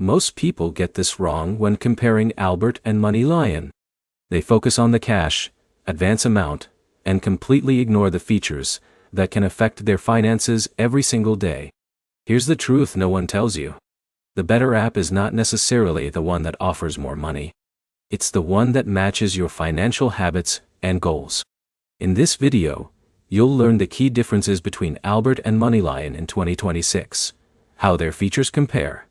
Most people get this wrong when comparing Albert and MoneyLion. They focus on the cash, advance amount, and completely ignore the features that can affect their finances every single day. Here's the truth no one tells you. The better app is not necessarily the one that offers more money. It's the one that matches your financial habits and goals. In this video, you'll learn the key differences between Albert and MoneyLion in 2026, how their features compare,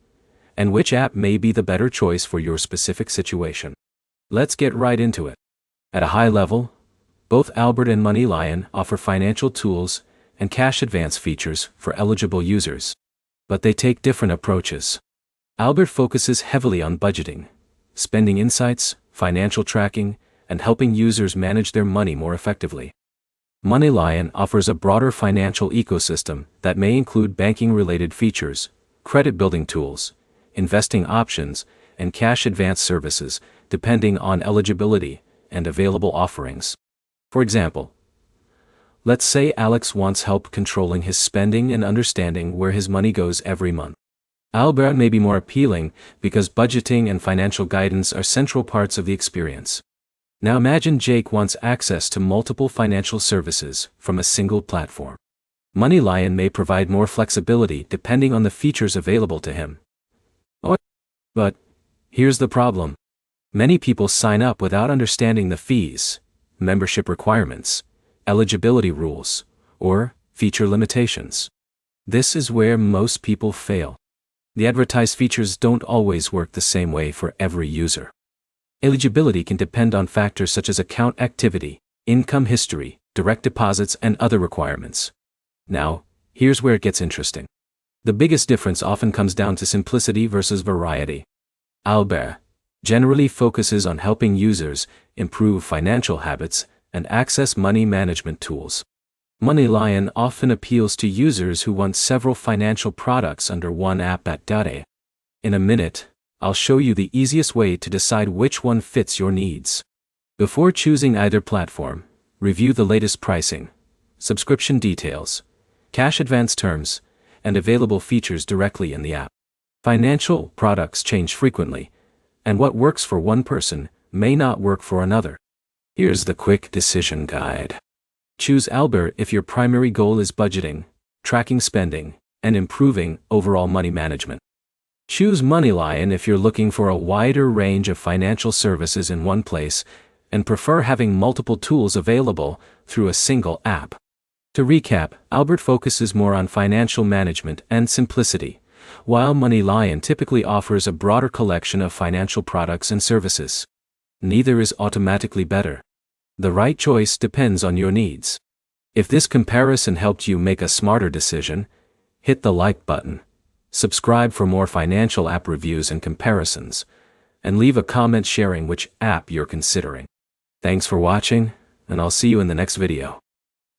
and which app may be the better choice for your specific situation. Let's get right into it. At a high level, both Albert and MoneyLion offer financial tools and cash advance features for eligible users. But they take different approaches. Albert focuses heavily on budgeting, spending insights, financial tracking, and helping users manage their money more effectively. MoneyLion offers a broader financial ecosystem that may include banking-related features, credit-building tools, investing options, and cash advance services, depending on eligibility and available offerings. For example, let's say Alex wants help controlling his spending and understanding where his money goes every month. Albert may be more appealing because budgeting and financial guidance are central parts of the experience. Now imagine Jake wants access to multiple financial services from a single platform. MoneyLion may provide more flexibility depending on the features available to him. But here's the problem. Many people sign up without understanding the fees, membership requirements, eligibility rules, or feature limitations. This is where most people fail. The advertised features don't always work the same way for every user. Eligibility can depend on factors such as account activity, income history, direct deposits, and other requirements. Now, here's where it gets interesting. The biggest difference often comes down to simplicity versus variety. Albert generally focuses on helping users improve financial habits and access money management tools. MoneyLion often appeals to users who want several financial products under one app. In a minute, I'll show you the easiest way to decide which one fits your needs. Before choosing either platform, review the latest pricing, subscription details, cash advance terms, and available features directly in the app. Financial products change frequently, and what works for one person may not work for another. Here's the quick decision guide. Choose Albert if your primary goal is budgeting, tracking spending, and improving overall money management. Choose MoneyLion if you're looking for a wider range of financial services in one place and prefer having multiple tools available through a single app. To recap, Albert focuses more on financial management and simplicity, while MoneyLion typically offers a broader collection of financial products and services. Neither is automatically better. The right choice depends on your needs. If this comparison helped you make a smarter decision, hit the like button, subscribe for more financial app reviews and comparisons, and leave a comment sharing which app you're considering. Thanks for watching, and I'll see you in the next video.